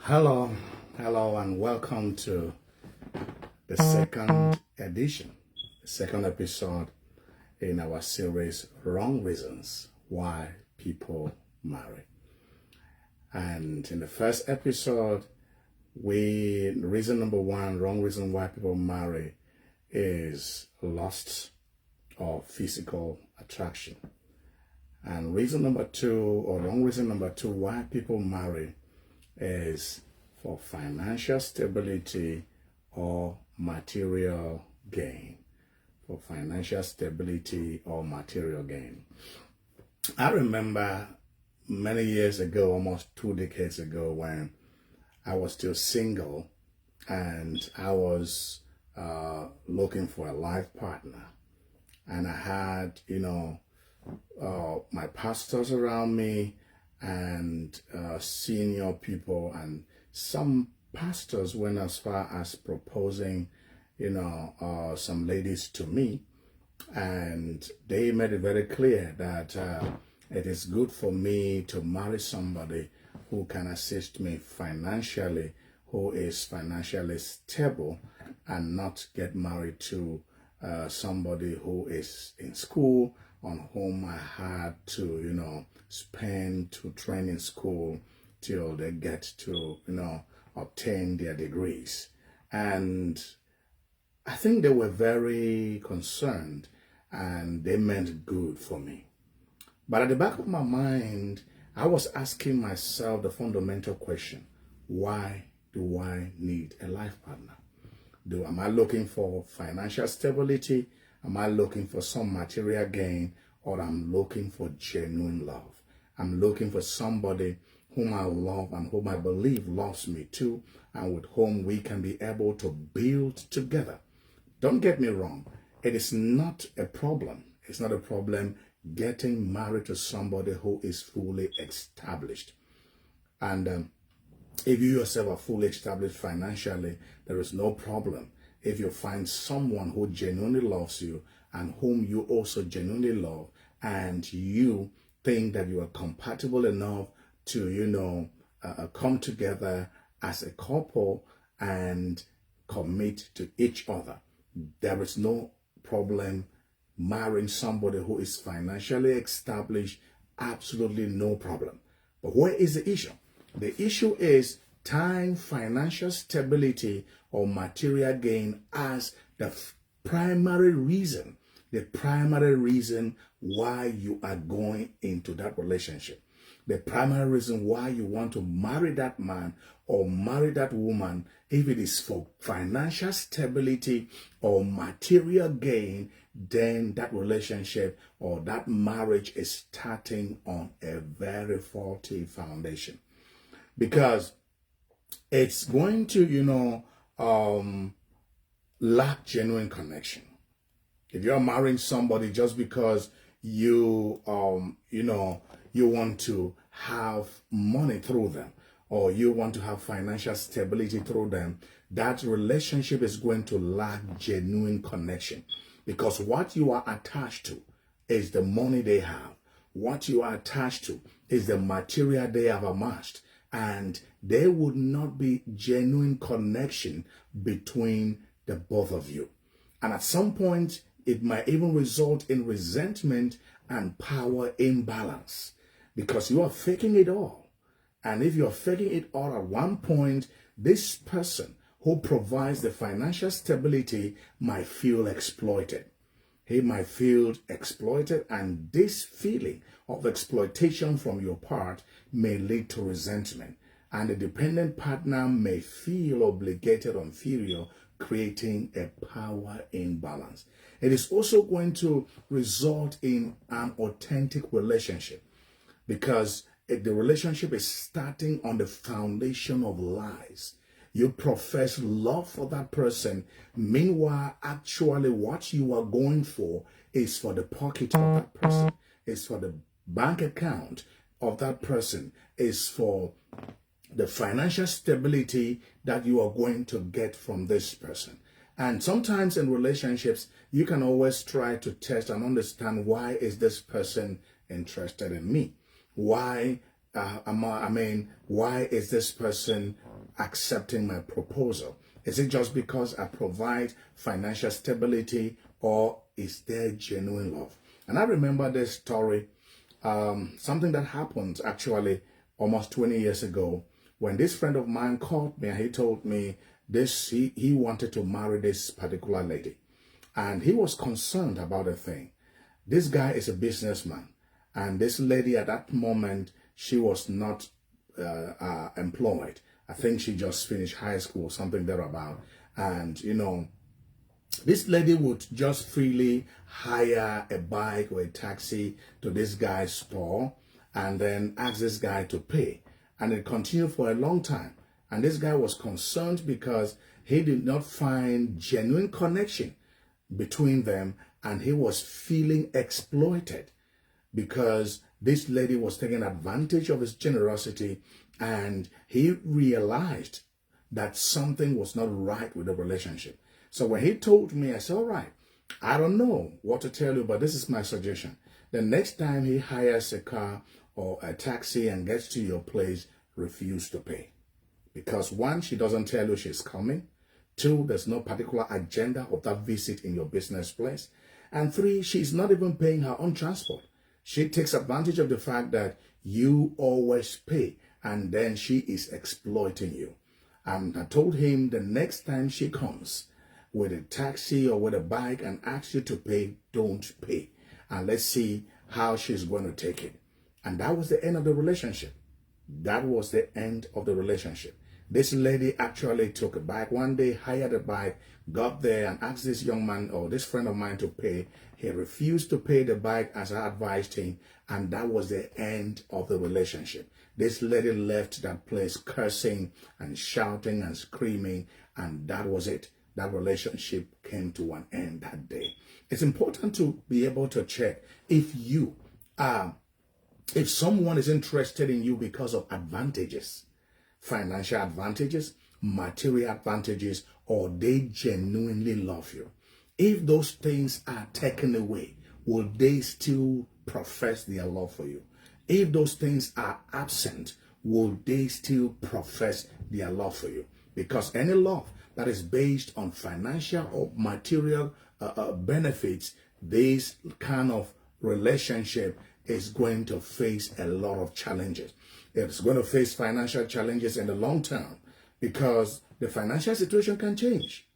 Hello, and welcome to the second edition, the second episode in our series, Wrong Reasons Why People Marry. And in the first episode, reason number one, wrong reason why people marry is lust or physical attraction. And reason number two, or wrong reason number two, why people marry is for financial stability or material gain. For financial stability or material gain. I remember many years ago, almost 2 decades ago, when I was still single and I was looking for a life partner. And I had, my pastors around me and senior people, and some pastors went as far as proposing, some ladies to me, and they made it very clear that it is good for me to marry somebody who can assist me financially, who is financially stable, and not get married to somebody who is in school, on whom I had to, spend to train in school till they get to, obtain their degrees. And I think they were very concerned and they meant good for me. But at the back of my mind, I was asking myself the fundamental question: why do I need a life partner? Am I looking for financial stability? Am I looking for some material gain? Or I'm looking for genuine love? I'm looking for somebody whom I love and whom I believe loves me too, and with whom we can be able to build together. Don't get me wrong. It is not a problem. It's not a problem getting married to somebody who is fully established. And if you yourself are fully established financially, there is no problem. If you find someone who genuinely loves you and whom you also genuinely love, and you think that you are compatible enough to, come together as a couple and commit to each other, there is no problem marrying somebody who is financially established. Absolutely no problem. But where is the issue? The issue is time, financial stability, or material gain as the primary reason why you are going into that relationship. The primary reason why you want to marry that man or marry that woman, if it is for financial stability or material gain, then that relationship or that marriage is starting on a very faulty foundation. Because it's going to, lack genuine connection. If you're marrying somebody just because you want to have money through them, or you want to have financial stability through them, that relationship is going to lack genuine connection. Because what you are attached to is the money they have. What you are attached to is the material they have amassed. And there would not be genuine connection between the both of you. And at some point, it might even result in resentment and power imbalance, because you are faking it all. And if you're faking it all, at one point, this person who provides the financial stability might feel exploited. He might feel exploited, and this feeling of exploitation from your part may lead to resentment. And the dependent partner may feel obligated or inferior, creating a power imbalance. It is also going to result in an authentic relationship, because the relationship is starting on the foundation of lies. You profess love for that person. Meanwhile, actually what you are going for is for the pocket of that person, is for the bank account of that person, is for the financial stability that you are going to get from this person. And sometimes in relationships, you can always try to test and understand, why is this person interested in me? Why why is this person accepting my proposal? Is it just because I provide financial stability, or is there genuine love? And I remember this story, something that happened actually almost 20 years ago, when this friend of mine called me and he told me he wanted to marry this particular lady. And he was concerned about a thing. This guy is a businessman. And this lady at that moment, she was not employed. I think she just finished high school, something thereabout. And, you know, this lady would just freely hire a bike or a taxi to this guy's store and then ask this guy to pay. And it continued for a long time. And this guy was concerned because he did not find genuine connection between them, and he was feeling exploited because this lady was taking advantage of his generosity, and he realized that something was not right with the relationship. So when he told me, I said, all right, I don't know what to tell you, but this is my suggestion. The next time he hires a car or a taxi and gets to your place, refuse to pay. Because one, she doesn't tell you she's coming. Two, there's no particular agenda of that visit in your business place. And three, she's not even paying her own transport. She takes advantage of the fact that you always pay, and then she is exploiting you. And I told him the next time she comes with a taxi or with a bike and asks you to pay, don't pay. And let's see how she's going to take it. And that was the end of the relationship. That was the end of the relationship. This lady actually took a bike one day, hired a bike, got there and asked this young man or this friend of mine to pay. He refused to pay the bike as I advised him, and that was the end of the relationship. This lady left that place cursing and shouting and screaming, and that was it. That relationship came to an end that day. It's important to be able to check if someone is interested in you because of advantages, financial advantages, material advantages, or they genuinely love you. If those things are taken away, will they still profess their love for you? If those things are absent, will they still profess their love for you? Because any love that is based on financial or material benefits, this kind of relationship is going to face a lot of challenges. It's going to face financial challenges in the long term because the financial situation can change.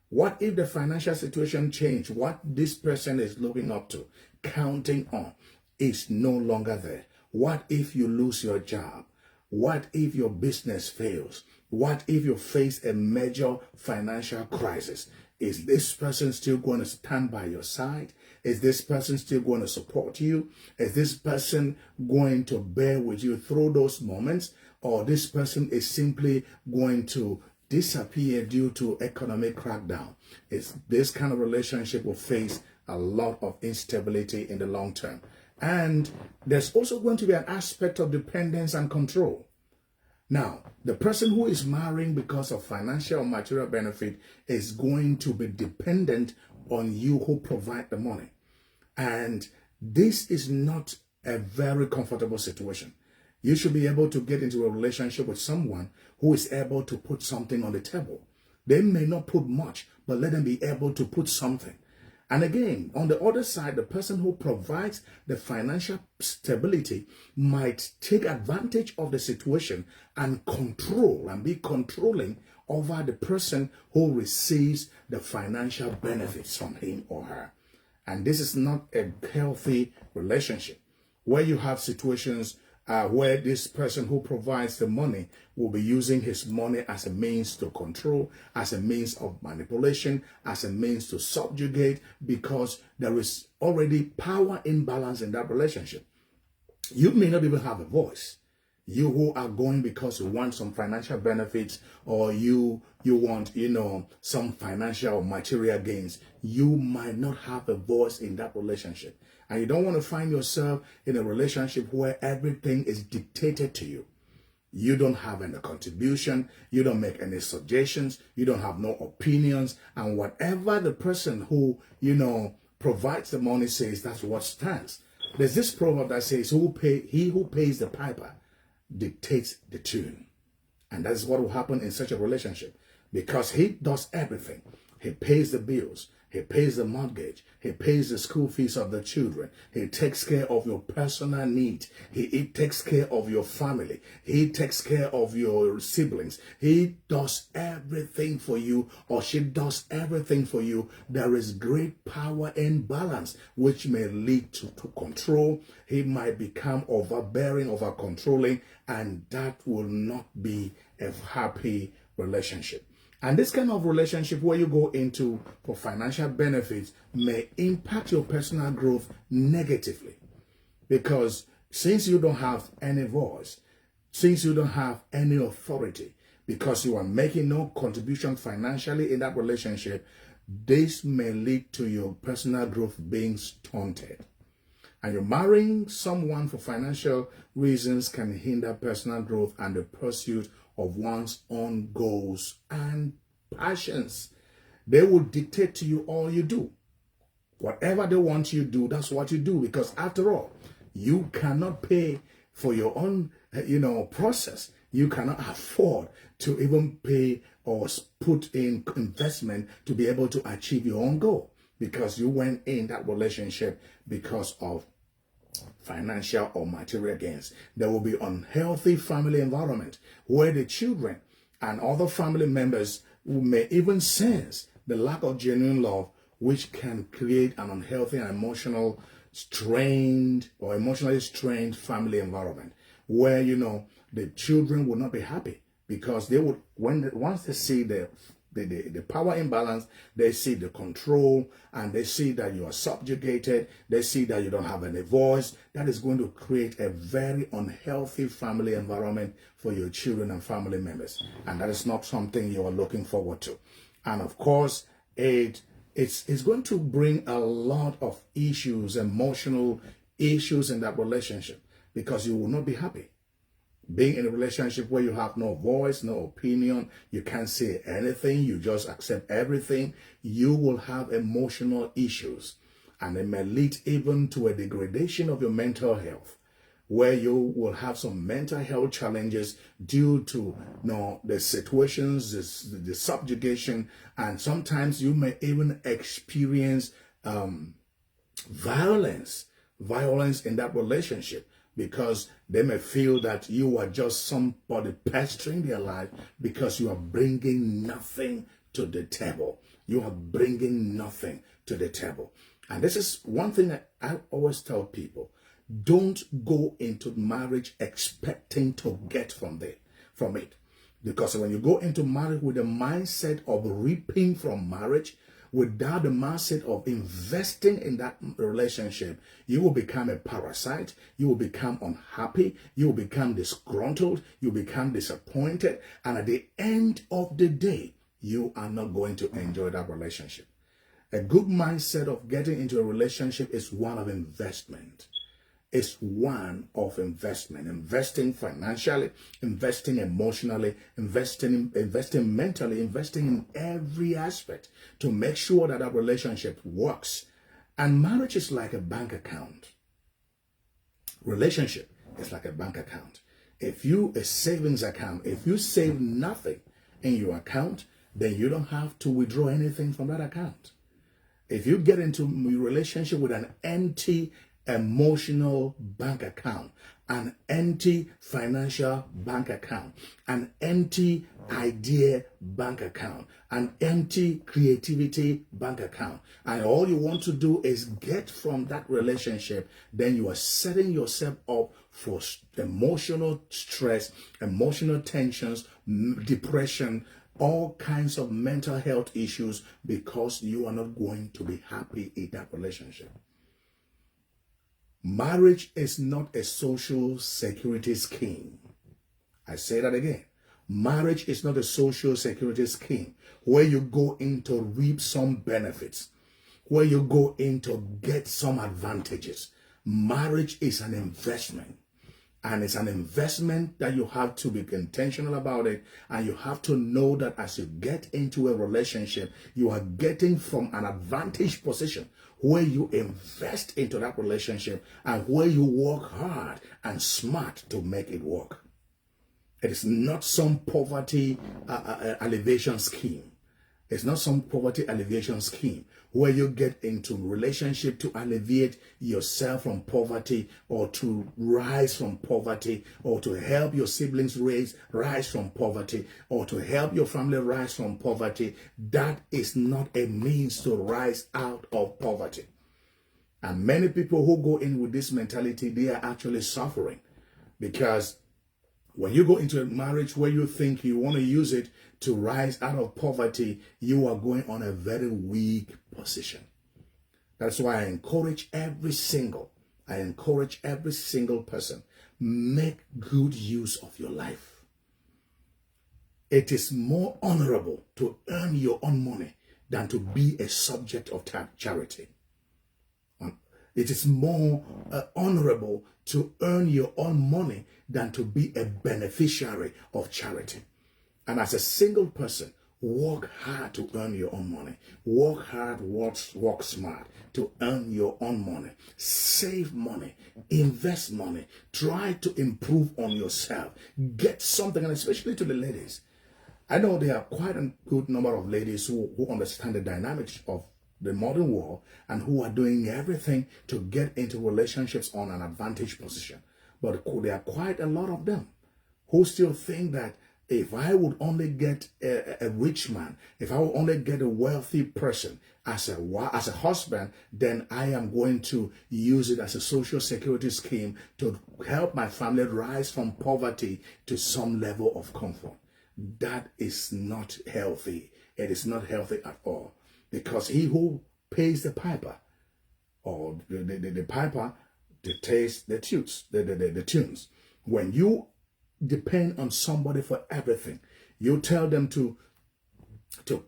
What if the financial situation change? What this person is looking up to, counting on, is no longer there? What if you lose your job? What if your business fails? What if you face a major financial crisis? Is this person still going to stand by your side? Is this person still going to support you? Is this person going to bear with you through those moments? Or this person is simply going to disappear due to economic crackdown? This kind of relationship will face a lot of instability in the long term. And there's also going to be an aspect of dependence and control. Now, the person who is marrying because of financial or material benefit is going to be dependent on you who provide the money. And this is not a very comfortable situation. You should be able to get into a relationship with someone who is able to put something on the table. They may not put much, but let them be able to put something. And again, on the other side, the person who provides the financial stability might take advantage of the situation and control and be controlling over the person who receives the financial benefits from him or her. And this is not a healthy relationship where you have situations where this person who provides the money will be using his money as a means to control, as a means of manipulation, as a means to subjugate, because there is already power imbalance in that relationship. You may not even have a voice. You who are going because you want some financial benefits, or you want, some financial or material gains, you might not have a voice in that relationship. And you don't want to find yourself in a relationship where everything is dictated to you. You don't have any contribution. You don't make any suggestions. You don't have no opinions. And whatever the person who, provides the money says, that's what stands. There's this proverb that says, he who pays the piper dictates the tune. And that's what will happen in such a relationship, because he does everything. He pays the bills. He pays the mortgage. He pays the school fees of the children. He takes care of your personal needs. He takes care of your family. He takes care of your siblings. He does everything for you, or she does everything for you. There is great power in balance, which may lead to control. He might become overbearing, over controlling, and that will not be a happy relationship. And this kind of relationship where you go into for financial benefits may impact your personal growth negatively, because since you don't have any voice, since you don't have any authority, because you are making no contribution financially in that relationship, this may lead to your personal growth being stunted. And you're marrying someone for financial reasons can hinder personal growth and the pursuit of one's own goals and passions. They will dictate to you all you do. Whatever they want you to do, that's what you do. Because after all, you cannot pay for your own, process. You cannot afford to even pay or put in investment to be able to achieve your own goal, because you went in that relationship because of financial or material gains. There will be unhealthy family environment where the children and other family members may even sense the lack of genuine love, which can create an unhealthy and emotionally strained family environment where, the children will not be happy, because they would, once they see the power imbalance, they see the control, and they see that you are subjugated, they see that you don't have any voice. That is going to create a very unhealthy family environment for your children and family members. And that is not something you are looking forward to. And of course, it's going to bring a lot of issues, emotional issues in that relationship, because you will not be happy. Being in a relationship where you have no voice, no opinion, you can't say anything, you just accept everything, you will have emotional issues. And it may lead even to a degradation of your mental health, where you will have some mental health challenges due to the situations, the subjugation, and sometimes you may even experience violence in that relationship, because they may feel that you are just somebody pestering their life because you are bringing nothing to the table. You are bringing nothing to the table. And this is one thing that I always tell people. Don't go into marriage expecting to get from it. Because when you go into marriage with the mindset of reaping from marriage, without the mindset of investing in that relationship, you will become a parasite, you will become unhappy, you will become disgruntled, you will become disappointed, and at the end of the day, you are not going to enjoy that relationship. A good mindset of getting into a relationship is one of investment. It's one of investment, investing financially, investing emotionally, investing mentally, investing in every aspect to make sure that that relationship works. And marriage is like a bank account. Relationship is like a bank account. A savings account, if you save nothing in your account, then you don't have to withdraw anything from that account. If you get into a relationship with an empty emotional bank account, an empty financial bank account, an empty idea bank account, an empty creativity bank account, and all you want to do is get from that relationship, then you are setting yourself up for emotional stress, emotional tensions, depression, all kinds of mental health issues, because you are not going to be happy in that relationship. Marriage is not a social security scheme. I say that again. Marriage is not a social security scheme where you go in to reap some benefits, where you go in to get some advantages. Marriage is an investment. And it's an investment that you have to be intentional about it. And you have to know that as you get into a relationship, you are getting from an advantage position where you invest into that relationship and where you work hard and smart to make it work. It is not some poverty alleviation scheme. It's not some poverty alleviation scheme where you get into relationship to alleviate yourself from poverty or to rise from poverty or to help your siblings rise from poverty or to help your family rise from poverty. That is not a means to rise out of poverty. And many people who go in with this mentality, they are actually suffering, because when you go into a marriage where you think you want to use it to rise out of poverty, you are going on a very weak position. That's why I encourage every single person, make good use of your life. It is more honorable to earn your own money than to be a subject of charity. It is more honorable to earn your own money than to be a beneficiary of charity. And as a single person, work hard to earn your own money. Work hard, work smart to earn your own money. Save money, invest money, try to improve on yourself. Get something, and especially to the ladies. I know there are quite a good number of ladies who understand the dynamics of the modern world and who are doing everything to get into relationships on an advantage position. But there are quite a lot of them who still think that if I would only get a rich man, if I would only get a wealthy person as a husband, then I am going to use it as a social security scheme to help my family rise from poverty to some level of comfort. That is not healthy. It is not healthy at all. Because he who pays the piper, or the piper dictates the tunes. When you depend on somebody for everything, you tell them to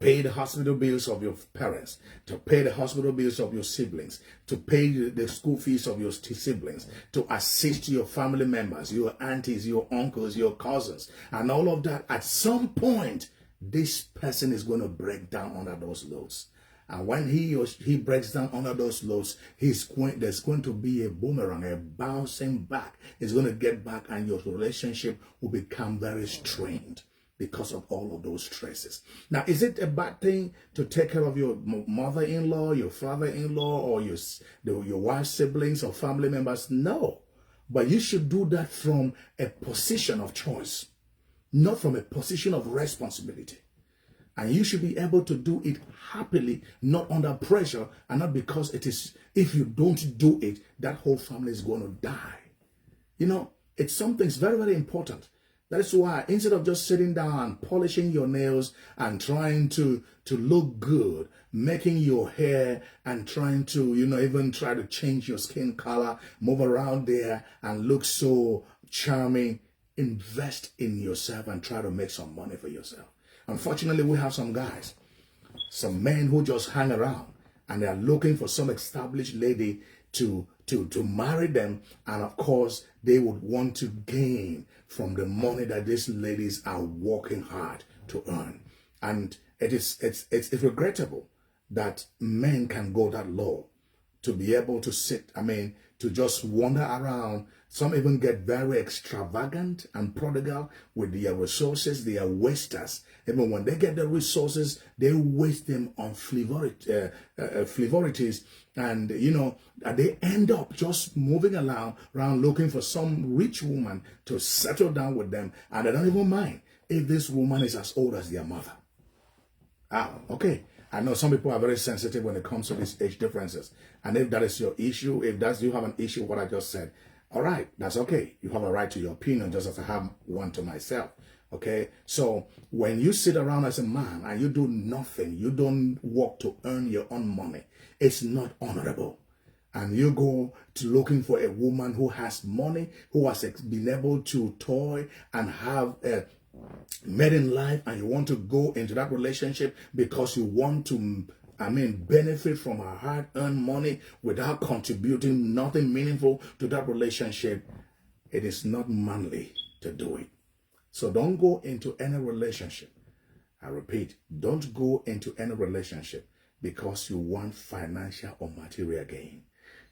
pay the hospital bills of your parents, to pay the hospital bills of your siblings, to pay the school fees of your siblings, to assist your family members, your aunties, your uncles, your cousins, and all of that. At some point, this person is going to break down under those loads. And when he breaks down under those loads, there's going to be a boomerang, a bouncing back. It's going to get back, and your relationship will become very strained because of all of those stresses. Now, is it a bad thing to take care of your mother-in-law, your father-in-law, or your wife's siblings or family members? No. But you should do that from a position of choice, not from a position of responsibility. And you should be able to do it happily, not under pressure, and not because it is, if you don't do it, that whole family is going to die. You know, it's something very, very important. That's why instead of just sitting down and polishing your nails and trying to look good, making your hair and trying to, even try to change your skin color, move around there and look so charming, invest in yourself and try to make some money for yourself. Unfortunately, we have some guys, some men who just hang around and they are looking for some established lady to marry them. And of course, they would want to gain from the money that these ladies are working hard to earn. And it's regrettable that men can go that low to be able to to just wander around. Some even get very extravagant and prodigal with their resources. They are wasters. Even when they get the resources, they waste them on frivolities. And, they end up just moving around looking for some rich woman to settle down with them. And they don't even mind if this woman is as old as their mother. Okay. I know some people are very sensitive when it comes to these age differences. And if that is your issue, you have an issue with what I just said, all right, that's okay. You have a right to your opinion, just as I have one to myself. Okay, so when you sit around as a man and you do nothing, you don't work to earn your own money, it's not honorable. And you go to looking for a woman who has money, who has been able to toy and have a maiden life, and you want to go into that relationship because you want to benefit from her hard-earned money without contributing nothing meaningful to that relationship. It is not manly to do it. So don't go into any relationship. I repeat, don't go into any relationship because you want financial or material gain.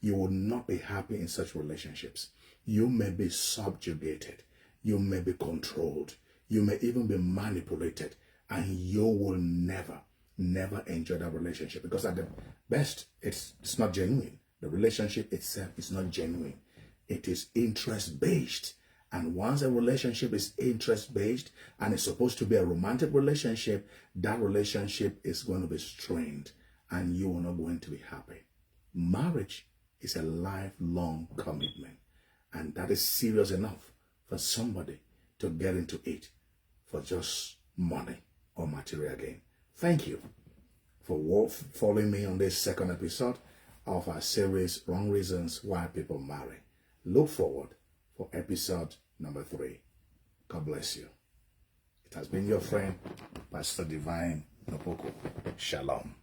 You will not be happy in such relationships. You may be subjugated. You may be controlled. You may even be manipulated, and you will never enjoy that relationship, because at the best, it's not genuine. The relationship itself is not genuine. It is interest-based. And once a relationship is interest-based and it's supposed to be a romantic relationship, that relationship is going to be strained and you are not going to be happy. Marriage is a lifelong commitment, and that is serious enough for somebody to get into it for just money or material gain. Thank you for following me on this second episode of our series, Wrong Reasons Why People Marry. Look forward for episode number 3. God bless you. It has been your friend, Pastor Divine Nopoko. Shalom.